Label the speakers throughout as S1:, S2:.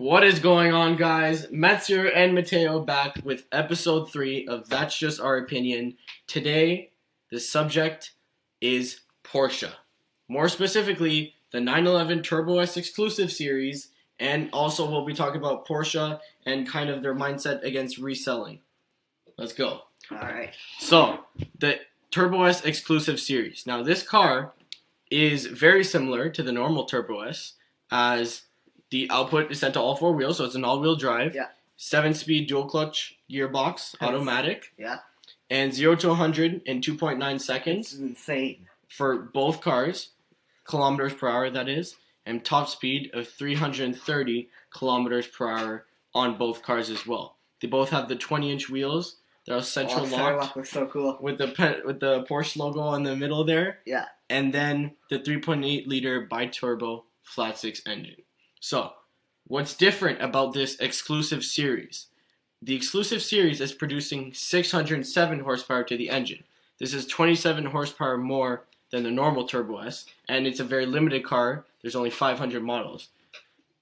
S1: What is going on, guys? Mathieu and Matteo back with episode 3 of That's Just Our Opinion. Today, the subject is Porsche. More specifically, the 911 Turbo S exclusive series, and also we'll be talking about Porsche and kind of their mindset against reselling. Let's go.
S2: Alright.
S1: So, the Turbo S exclusive series. Now, this car is very similar to the normal Turbo S, as the output is sent to all four wheels, so it's an all-wheel drive.
S2: Yeah.
S1: 7-speed dual-clutch gearbox, automatic.
S2: Yeah.
S1: And 0 to 100 in 2.9 seconds.
S2: This is insane.
S1: For both cars, kilometers per hour, that is, and top speed of 330 kilometers per hour on both cars as well. They both have the 20-inch wheels. They're central locked.
S2: Looks so cool.
S1: With the Porsche logo in the middle there.
S2: Yeah.
S1: And then the 3.8 liter bi-turbo flat six engine. So, what's different about this exclusive series? The exclusive series is producing 607 horsepower to the engine. This is 27 horsepower more than the normal Turbo S, and it's a very limited car. There's only 500 models.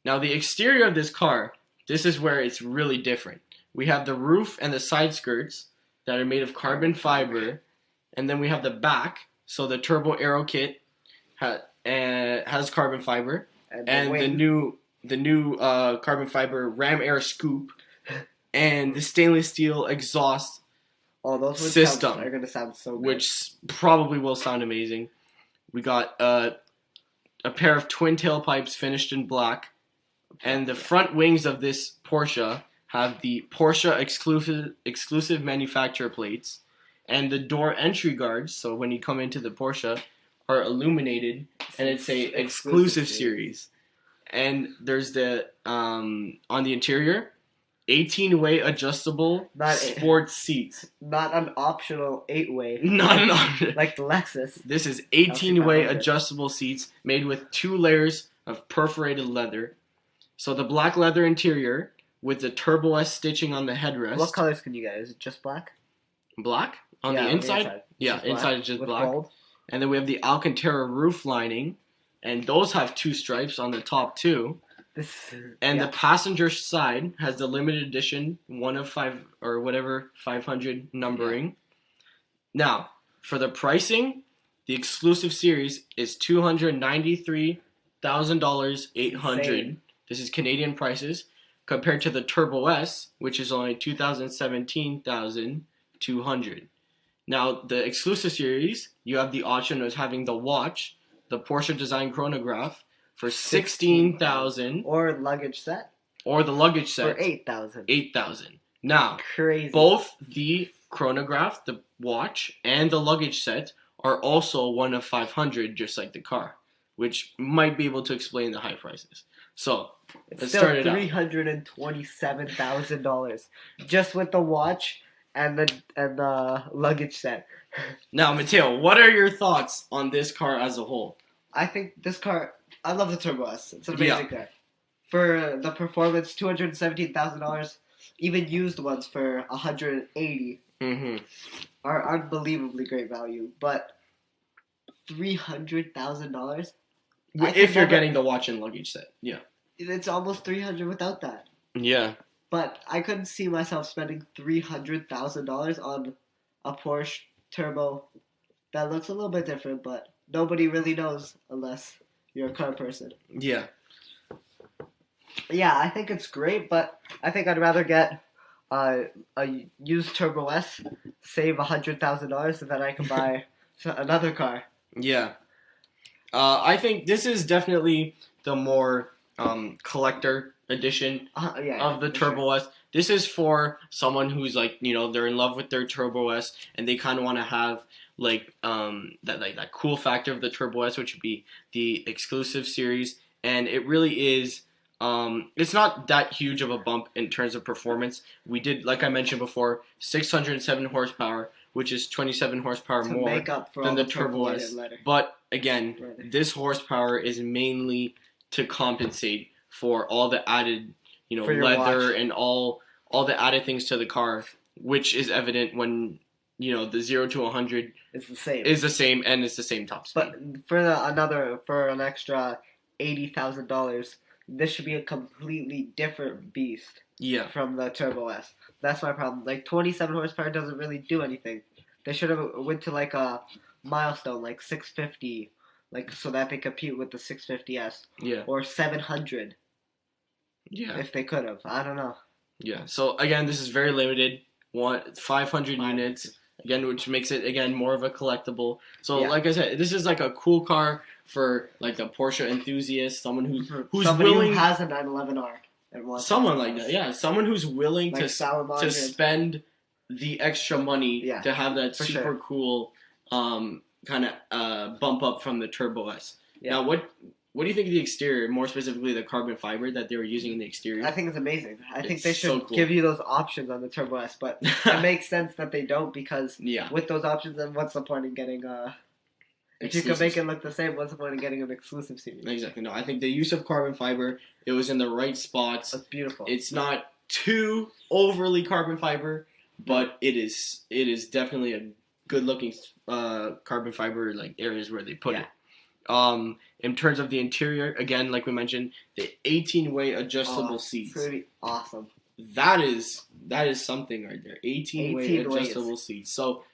S1: Now, the exterior of this car, this is where it's really different. We have the roof and the side skirts that are made of carbon fiber, and then we have the back. So the Turbo Aero kit has carbon fiber, and the new carbon fiber ram air scoop, and the stainless steel exhaust system
S2: are gonna sound so good.
S1: Which probably will sound amazing. We got a pair of twin tailpipes finished in black, and the front wings of this Porsche have the Porsche exclusive manufacturer plates, and the door entry guards, so when you come into the Porsche, are illuminated, and it's a exclusive series. And there's the on the interior, 18-way adjustable sports seats.
S2: Not an optional 8-way.
S1: Not an option.
S2: Like the Lexus.
S1: This is 18-way adjustable seats made with 2 layers of perforated leather. So the black leather interior with the Turbo S stitching on the headrest.
S2: What colors can you get? Is it just black?
S1: Black? On the inside? Yeah, inside is just black.
S2: Gold.
S1: And then we have the Alcantara roof lining, and those have 2 stripes on the top too. The passenger side has the limited edition 1 of 5 or whatever 500 numbering. Yeah. Now, for the pricing, the exclusive series is $293,800. This is Canadian prices, compared to the Turbo S, which is only $217,200. Now, the exclusive series, you have the option of having the watch, the Porsche design chronograph, for $16,000.
S2: Or luggage set.
S1: Or the luggage set.
S2: For $8,000.
S1: $8,000. Now,
S2: crazy.
S1: Both the chronograph, the watch, and the luggage set are also 1 of 500, just like the car, which might be able to explain the high prices. So, let's start it out.
S2: $327,000 just with the watch and the luggage set.
S1: Now, Matteo, what are your thoughts on this car as a whole?
S2: I think this car, I love the Turbo S. It's an amazing car. For the performance, $217,000. Even used ones for $180 are unbelievably great value. But $300,000.
S1: If you're getting the watch and luggage set, yeah.
S2: It's almost $300,000 without that.
S1: Yeah.
S2: But I couldn't see myself spending $300,000 on a Porsche Turbo that looks a little bit different, but nobody really knows unless you're a car person.
S1: Yeah.
S2: Yeah, I think it's great, but I think I'd rather get a used Turbo S, save $100,000, and then I can buy another car.
S1: Yeah. I think this is definitely the more collector edition of the Turbo S. This is for someone who's like, they're in love with their Turbo S, and they kind of want to have that cool factor of the Turbo S, which would be the exclusive series. And it really is. It's not that huge of a bump in terms of performance. We did, like I mentioned before, 607 horsepower, which is 27 horsepower more than the Turbo S. But again, this horsepower is mainly to compensate for all the added, leather and all the added things to the car, which is evident when, the 0 to 100
S2: is the same. And
S1: it's the same top speed.
S2: But for an extra $80,000, this should be a completely different beast.
S1: Yeah.
S2: From the Turbo S. That's my problem. Like 27 horsepower doesn't really do anything. They should have went to like a milestone, like 650, like so that they compete with the 650S.
S1: Yeah.
S2: Or 700.
S1: Yeah.
S2: If they could have, I don't know.
S1: Yeah. So again, this is very limited. 500 units. Again, which makes it again more of a collectible. So like I said, this is like a cool car for like a Porsche enthusiast, someone who's
S2: Somebody
S1: willing
S2: who has a 911R.
S1: Someone like that, yeah. Someone who's willing
S2: like
S1: to spend the extra money to have that super cool kind of bump up from the Turbo S. Yeah. Now, what do you think of the exterior, more specifically the carbon fiber that they were using in the exterior?
S2: I think it's amazing. I think they should give you those options on the Turbo S, but it makes sense that they don't because with those options, then what's the point in getting if you can make it look the same, what's the point in getting an exclusive series?
S1: Exactly. No, I think the use of carbon fiber, it was in the right spots.
S2: It's beautiful.
S1: It's not too overly carbon fiber, but it is definitely a good looking carbon fiber like areas where they put it. In terms of the interior, again, like we mentioned, the 18-way adjustable seats.
S2: Pretty awesome.
S1: That is something right there. 18-way adjustable seats. So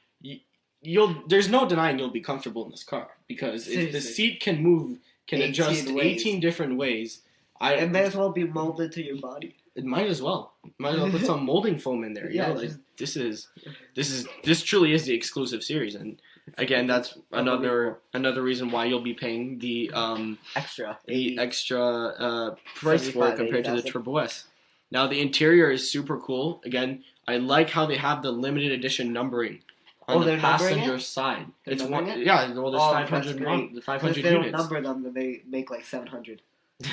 S1: there's no denying you'll be comfortable in this car because if the seat can adjust 18 different ways,
S2: it may as well be molded to your body.
S1: It might as well. Might as well put some molding foam in there. This truly is the exclusive series, and again, that's another reason why you'll be paying the extra price for it compared to the Turbo S. Now the interior is super cool. Again, I like how they have the limited edition numbering on the passenger side. It's there's 500 units.
S2: If they don't number them, then they make like 700.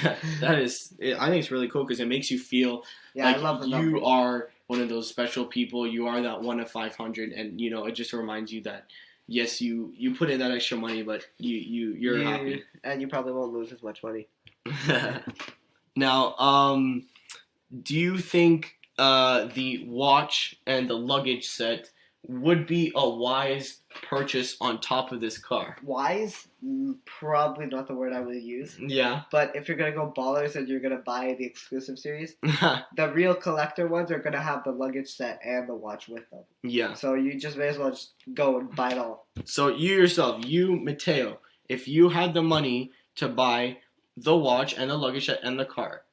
S1: I think it's really cool because it makes you feel like you are one of those special people. You are that one of 500, and it just reminds you that yes, you put in that extra money, but you're happy,
S2: and you probably won't lose as much money.
S1: Now, do you think the watch and the luggage set would be a wise purchase on top of this car?
S2: Wise? Probably not the word I would use.
S1: Yeah.
S2: But if you're going to go ballers and you're going to buy the exclusive series, the real collector ones are going to have the luggage set and the watch with them. Yeah. So you just may as well just go and buy it all.
S1: So you, Matteo, if you had the money to buy the watch and the luggage set and the car,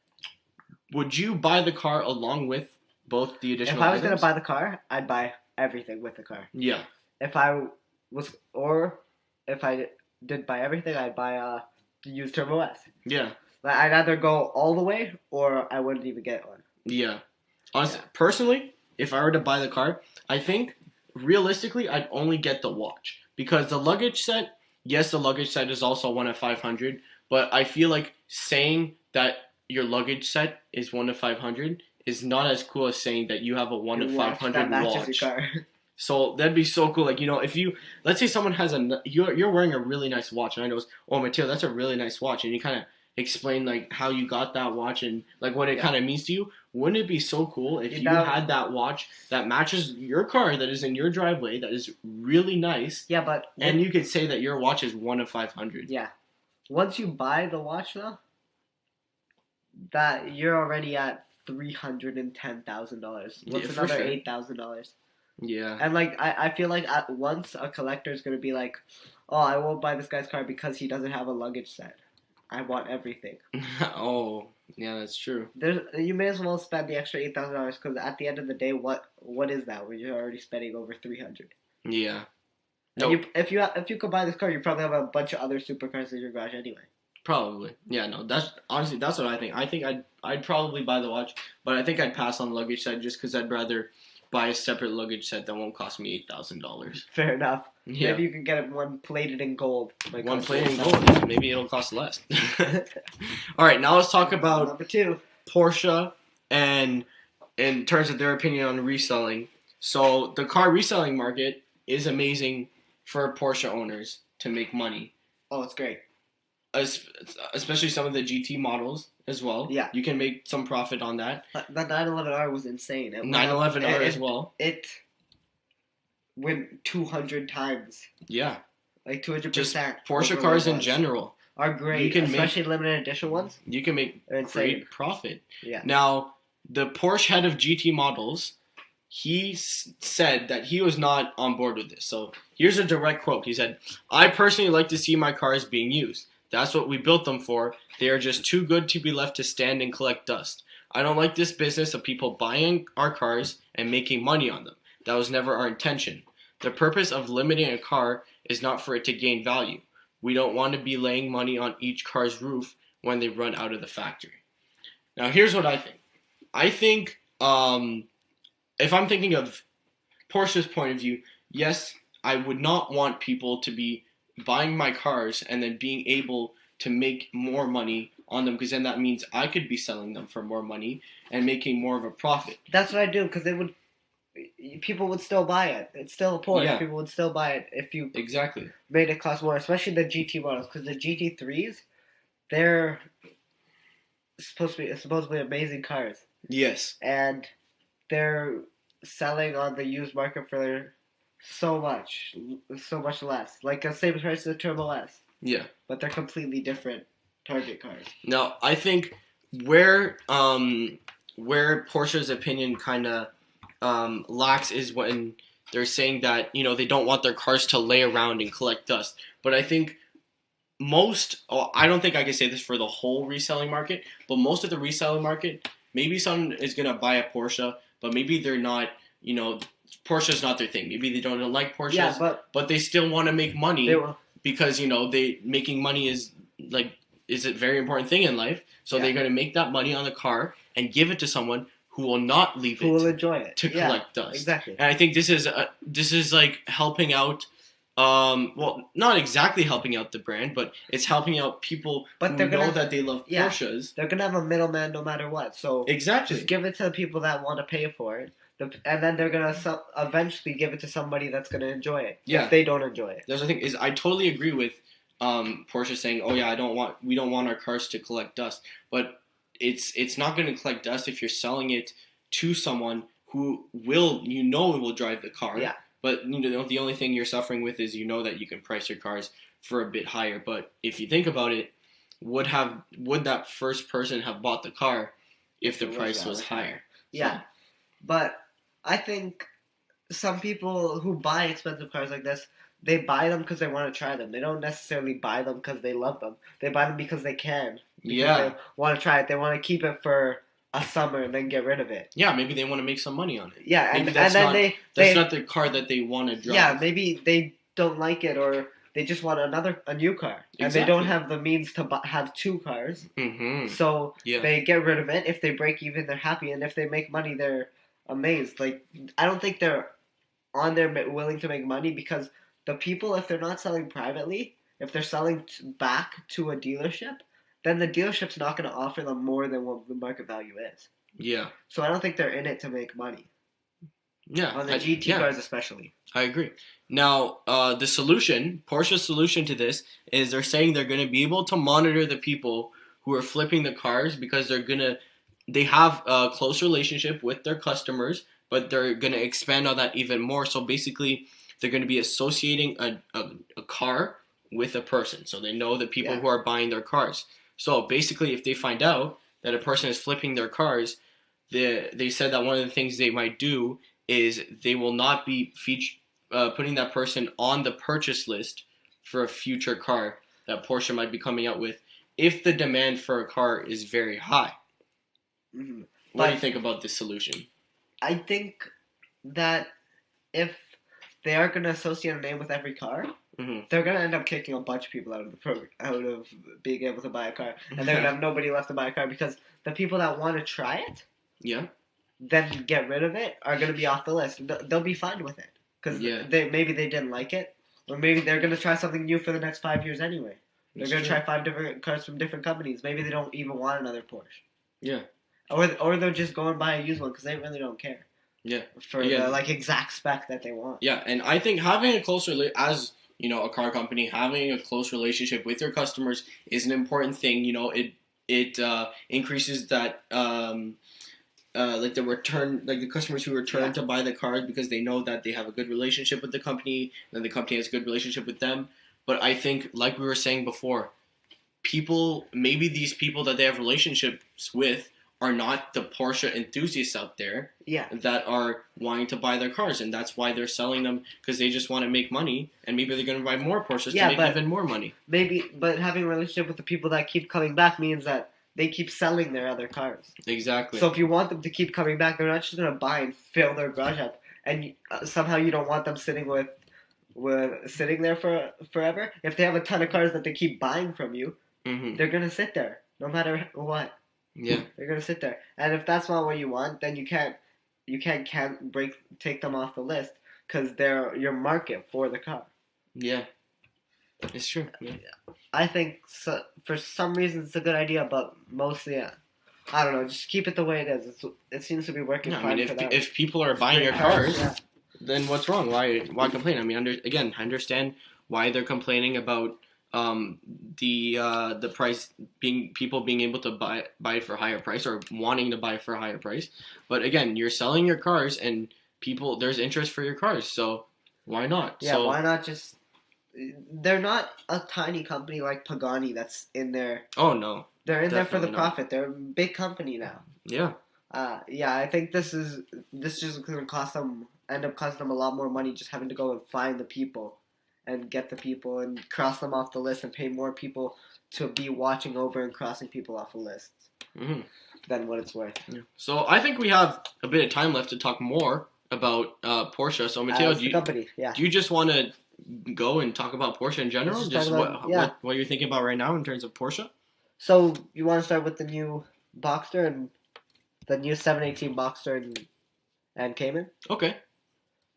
S1: would you buy the car along with both the additional
S2: If I was going to buy the car, I'd buy everything with the car. Yeah. If I did buy everything, I'd buy the used Turbo S. Yeah. I'd either go all the way or I wouldn't even get one.
S1: Yeah. Honestly, personally, if I were to buy the car, I think realistically I'd only get the watch because the luggage set. Yes, the luggage set is also one of 500, but I feel like saying that your luggage set is one of 500 is not as cool as saying that you have a 1 of 500 watch. Your car. So that'd be so cool. Like, if you, let's say someone has you're wearing a really nice watch and I know, Matteo, that's a really nice watch. And you kind of explain like how you got that watch and like what it kind of means to you. Wouldn't it be so cool if you had that watch that matches your car that is in your driveway that is really nice? Yeah, and you could say that your watch is 1 of 500.
S2: Yeah. Once you buy the watch though, that you're already at $310,000. What's another $8,000? Yeah. And like I feel like at once a collector is gonna be like, oh, I won't buy this guy's car because he doesn't have a luggage set. I want everything.
S1: Oh, yeah, that's true.
S2: You may as well spend the extra $8,000 because at the end of the day, what is that when you're already spending over $300? Yeah. Nope. If you could buy this car, you probably have a bunch of other supercars in your garage anyway.
S1: Probably. Yeah, no, that's what I think. I think I'd probably buy the watch, but I think I'd pass on the luggage set just because I'd rather buy a separate luggage set that won't cost me $8,000.
S2: Fair enough. Yeah. Maybe you can get one plated in gold.
S1: One plated in gold. Maybe it'll cost less. All right, now let's talk about
S2: number 2.
S1: Porsche and in terms of their opinion on reselling. So the car reselling market is amazing for Porsche owners to make money.
S2: Oh, it's great.
S1: Especially some of the GT models as well. Yeah. You can make some profit on that.
S2: The 911R was insane.
S1: 911R as well.
S2: It went 200 times.
S1: Yeah.
S2: Like 200%.
S1: Just Porsche cars in general.
S2: are great, especially limited edition ones.
S1: You can make great profit.
S2: Yeah.
S1: Now, the Porsche head of GT models, he said that he was not on board with this. So here's a direct quote. He said, "I personally like to see my cars being used. That's what we built them for. They are just too good to be left to stand and collect dust. I don't like this business of people buying our cars and making money on them. That was never our intention. The purpose of limiting a car is not for it to gain value. We don't want to be laying money on each car's roof when they run out of the factory." Now, here's what I think. I think, if I'm thinking of Porsche's point of view, yes, I would not want people to be buying my cars and then being able to make more money on them, because then that means I could be selling them for more money and making more of a profit.
S2: That's what I do, because people would still buy it. It's still a Porsche. Yeah. People would still buy it if you made it cost more, especially the GT models, because the GT3s, they're supposedly amazing cars.
S1: Yes.
S2: And they're selling on the used market for so much less. Like the same price as the Turbo S.
S1: Yeah.
S2: But they're completely different target cars.
S1: Now, I think where Porsche's opinion kind of lacks is when they're saying that, they don't want their cars to lay around and collect dust. But I think I don't think I can say this for the whole reselling market, but most of the reselling market, maybe someone is going to buy a Porsche, but maybe they're not, Porsche's not their thing. Maybe they don't like Porsches,
S2: yeah,
S1: but they still want to make money because, making money is a very important thing in life. So they're going to make that money on the car and give it to someone who will not leave it.
S2: Who will enjoy it.
S1: To collect dust.
S2: Exactly.
S1: And I think this is like helping out, well, not exactly helping out the brand, but it's helping out people who know that they love Porsches.
S2: They're going to have a middleman no matter what. So
S1: exactly.
S2: Just give it to the people that want to pay for it. And then they're going to eventually give it to somebody that's going to enjoy it. Yeah. If they don't enjoy it.
S1: That's the thing, is I totally agree with Porsche saying, "Oh yeah, we don't want our cars to collect dust." But it's not going to collect dust if you're selling it to someone who will drive the car.
S2: Yeah.
S1: But the only thing you're suffering with is that you can price your cars for a bit higher. But if you think about it, would that first person have bought the car if the price was higher?
S2: Yeah. So, but I think some people who buy expensive cars like this, they buy them because they want to try them. They don't necessarily buy them because they love them. They buy them because they can. They want to try it. They want to keep it for a summer and then get rid of it.
S1: Yeah, maybe they want to make some money on it.
S2: Yeah,
S1: maybe that's not the car that they want to drive.
S2: Yeah, maybe they don't like it, or they just want a new car. Exactly. And they don't have the means to have two cars.
S1: Mm-hmm.
S2: So they get rid of it. If they break even, they're happy. And if they make money, they're amazed. Like, I don't think they're on there willing to make money, because the people, if they're not selling privately, if they're selling back to a dealership, then the dealership's not going to offer them more than what the market value is.
S1: Yeah.
S2: So I don't think they're in it to make money.
S1: Yeah.
S2: On the GT cars especially.
S1: I agree. Now, Porsche's solution to this is they're saying they're going to be able to monitor the people who are flipping the cars, because they have a close relationship with their customers, but they're going to expand on that even more. So basically, they're going to be associating a car with a person. So they know the people who are buying their cars. So basically, if they find out that a person is flipping their cars, they said that one of the things they might do is they will not be putting that person on the purchase list for a future car that Porsche might be coming out with if the demand for a car is very high. Mm-hmm. What do you think about this solution?
S2: I think that if they are going to associate a name with every car, they're going to end up kicking a bunch of people out of being able to buy a car. And they're going to have nobody left to buy a car, because the people that want to try it, then get rid of it, are going to be off the list. They'll be fine with it, because maybe they didn't like it, or maybe they're going to try something new for the next 5 years anyway. They're going to try 5 different cars from different companies. Maybe they don't even want another Porsche.
S1: Yeah.
S2: Or they'll just go and buy a used one because they really don't care.
S1: Yeah.
S2: For the exact spec that they want.
S1: Yeah, and I think having a close as a car company, having a close relationship with your customers is an important thing. It increases that the return, the customers who return to buy the cars, because they know that they have a good relationship with the company, and the company has a good relationship with them. But I think, like we were saying before, maybe these people that they have relationships with are not the Porsche enthusiasts out there that are wanting to buy their cars, and that's why they're selling them, because they just want to make money, and maybe they're going to buy more Porsches to make even more money.
S2: But having a relationship with the people that keep coming back means that they keep selling their other cars.
S1: Exactly.
S2: So if you want them to keep coming back, they're not just going to buy and fill their garage up, and somehow you don't want them sitting there for forever. If they have a ton of cars that they keep buying from you, they're going to sit there no matter what.
S1: Yeah,
S2: they're gonna sit there, and if that's not what you want, then you can't take them off the list because they're your market for the car.
S1: Yeah, it's true. Yeah.
S2: I think so, for some reason it's a good idea, but mostly, I don't know. Just keep it the way it is. It seems to be working fine.
S1: I mean, if people are buying your cars, then what's wrong? Why complain? I mean, I understand why they're complaining about the price people being able to buy it for a higher price or wanting to buy it for a higher price. But again, you're selling your cars and there's interest for your cars, so why not?
S2: Yeah, why not just? They're not a tiny company like Pagani that's in there.
S1: Oh no,
S2: they're in there for the profit. They're a big company now.
S1: Yeah.
S2: I think this is just going to end up costing them a lot more money, just having to go and find the people. And get the people and cross them off the list and pay more people to be watching over and crossing people off the list than what it's worth.
S1: Yeah. So I think we have a bit of time left to talk more about Porsche. So Matteo, do you just want to go and talk about Porsche in general? What you're thinking about right now in terms of Porsche?
S2: So you want to start with the new Boxster and the new 718 Boxster and Cayman?
S1: Okay.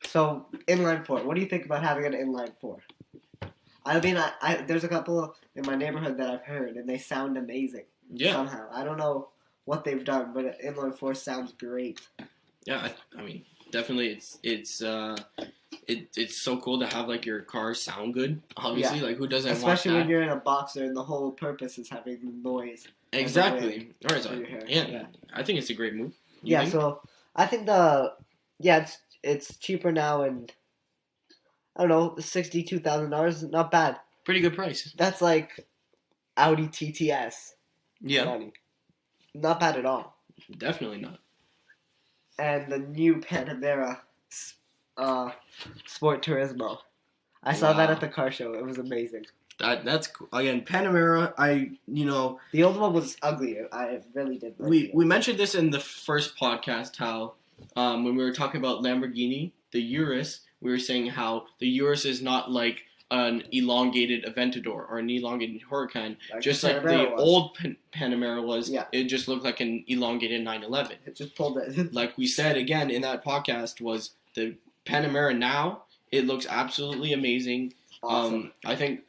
S2: So, inline four. What do you think about having an inline four? I mean, there's a couple in my neighborhood that I've heard, and they sound amazing.
S1: Yeah.
S2: Somehow. I don't know what they've done, but an inline four sounds great.
S1: Yeah, I mean, definitely it's so cool to have, like, your car sound good, obviously. Yeah. Like, who doesn't
S2: Especially
S1: want that?
S2: when you're in a Boxer, and the whole purpose is having the noise.
S1: Exactly. All right, so, yeah, I think it's a great move.
S2: You think? So, I think it's cheaper now, and I don't know, $62,000, not bad.
S1: Pretty good price.
S2: That's like Audi TTS.
S1: Yeah.
S2: Money. Not bad at all.
S1: Definitely not.
S2: And the new Panamera Sport Turismo. I saw that at the car show. It was amazing.
S1: That's cool. Again, Panamera,
S2: the old one was ugly. I really did.
S1: We mentioned this in the first podcast, how when we were talking about Lamborghini, the Urus, we were saying how the Urus is not like an elongated Aventador or an elongated Huracan, just like the old Panamera was. Yeah. It just looked like an elongated 911.
S2: It just pulled it.
S1: Like we said again in that podcast, was the Panamera now. It looks absolutely amazing.
S2: Awesome.
S1: I think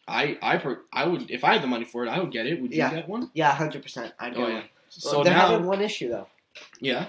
S1: I would, if I had the money for it, I would get it. Would you get one?
S2: Yeah, 100%. I'd get one.
S1: So
S2: they're having one issue though.
S1: Yeah.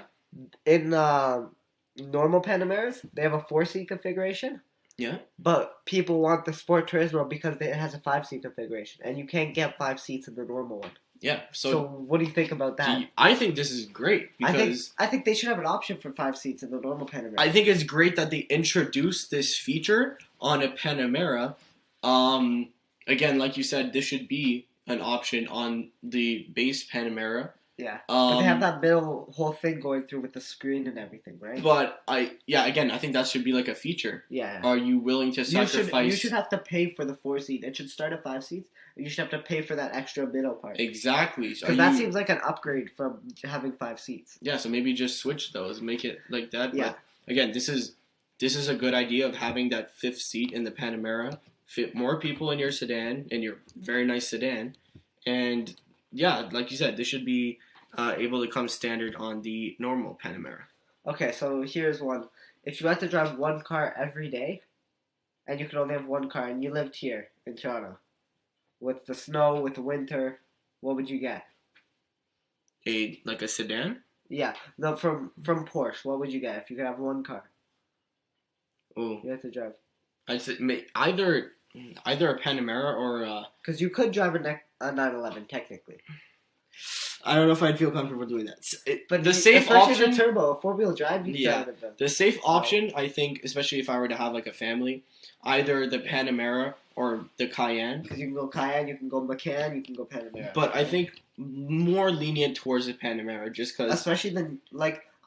S2: In normal Panameras, they have a 4-seat configuration.
S1: Yeah.
S2: But people want the Sport Turismo because it has a 5-seat configuration, and you can't get 5 seats in the normal one.
S1: Yeah.
S2: So what do you think about that?
S1: I think this is great because
S2: I think they should have an option for 5 seats in the normal Panamera.
S1: I think it's great that they introduced this feature on a Panamera. Again, like you said, this should be an option on the base Panamera.
S2: Yeah, but they have that middle whole thing going through with the screen and everything, right?
S1: But again, I think that should be like a feature.
S2: Yeah.
S1: Are you willing to sacrifice?
S2: You should have to pay for the 4-seat. It should start at 5 seats. You should have to pay for that extra middle part.
S1: Exactly.
S2: Because that seems like an upgrade from having 5 seats.
S1: Yeah, so maybe just switch those, make it like that.
S2: Yeah.
S1: But again, this is a good idea of having that 5th seat in the Panamera, fit more people in your sedan, in your very nice sedan, and yeah, like you said, this should be able to come standard on the normal Panamera.
S2: Okay, so here's one. If you had to drive one car every day, and you could only have one car, and you lived here in Toronto, with the snow, with the winter, what would you get?
S1: Like a sedan?
S2: Yeah. No, from Porsche, what would you get if you could have one car?
S1: Oh.
S2: You have to drive.
S1: I'd say either a Panamera or
S2: because you could drive a 911 technically.
S1: I don't know if I'd feel comfortable doing that.
S2: But
S1: the safe
S2: especially
S1: option,
S2: the turbo, 4-wheel drive, you
S1: yeah,
S2: can drive it.
S1: the safe option, I think, especially if I were to have like a family, either the Panamera or the Cayenne.
S2: Because you can go Cayenne, you can go Macan, you can go Panamera.
S1: But I think more lenient towards the Panamera, just because.
S2: Especially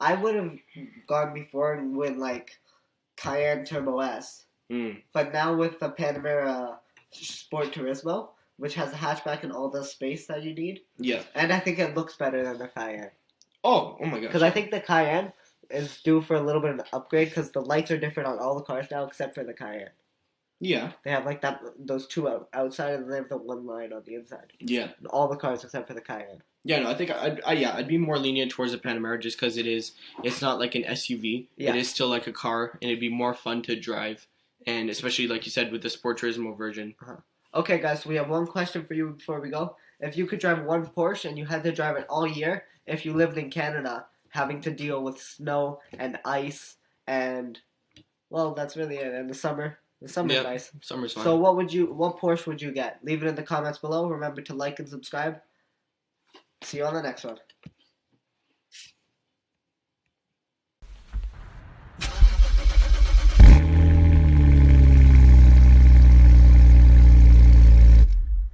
S2: I would have gone before with like Cayenne Turbo S. But now with the Panamera Sport Turismo, which has a hatchback and all the space that you need.
S1: Yeah.
S2: And I think it looks better than the Cayenne.
S1: Oh my gosh.
S2: Because I think the Cayenne is due for a little bit of an upgrade because the lights are different on all the cars now except for the Cayenne.
S1: Yeah.
S2: They have like those two outside and then they have the one line on the inside.
S1: Yeah.
S2: All the cars except for the Cayenne.
S1: Yeah, no, I think I'd be more lenient towards the Panamera just because it's not like an SUV. Yeah. It is still like a car, and it'd be more fun to drive, and especially like you said with the Sport Turismo version.
S2: Okay, guys, so we have one question for you before we go. If you could drive one Porsche and you had to drive it all year, if you lived in Canada, having to deal with snow and ice and, well, that's really it. And the summer. The summer's nice.
S1: Summer's fine.
S2: So what Porsche would you get? Leave it in the comments below. Remember to like and subscribe. See you on the next one.